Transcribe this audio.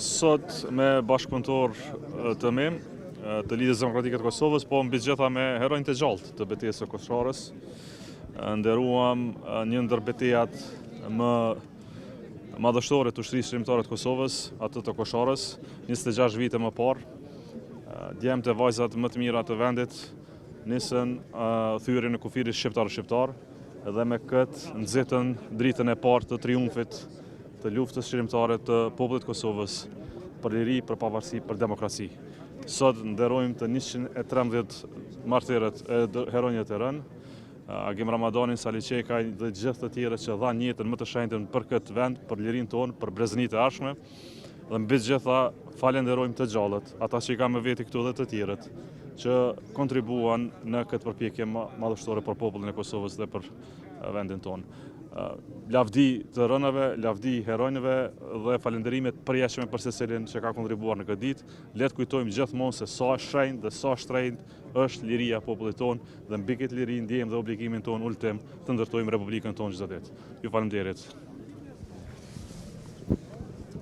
Sot me bashkëpunëtor të mi, të Lidhjes Demokratike të Kosovës, po mbi gjitha me heronjtë të gjallë të betejës së Kosharës. Nderuam një ndër betejat më madhështore të ushtrisë shërbimtare të Kosovës, atë të Kosharës, 26 vite më parë. Djemtë e vajzat më të mira të vendit nisën thyrjen e kufirit shqiptar dhe me këtë nxitën dritën e parë të triumfit të luftës shërbimtare të popullit të Kosovës për liri, për pavarësi, për demokraci. Sot nderojmë të 113 martirët e heronjët e rënë, Agim Ramadanin, Sali Qekaj dhe gjithë të tjerë që dhanë jetën më të shenjtën për këtë vend, për lirinë tonë, për brezënitë e ardhshme. Dhe mbi gjitha falenderojmë të gjallët, ata që i kam me veti këtu dhe të tjerët, që kontribuan në këtë përpjekje madhështore për popullin e Kosovës dhe për vendin tonë. Lavdi të rënave, lavdi heronjëve dhe falenderimet përjeshme për secilin që ka kontribuar në këtë ditë. Le të kujtojmë gjithmonë se sa shenjtë dhe sa shtrenjtë është liria e popullit tonë dhe mbi këtë liri ndjejmë dhe obligimin tonë ultim të ndërtojmë Republikën tonë çdo ditë. Ju faleminderit.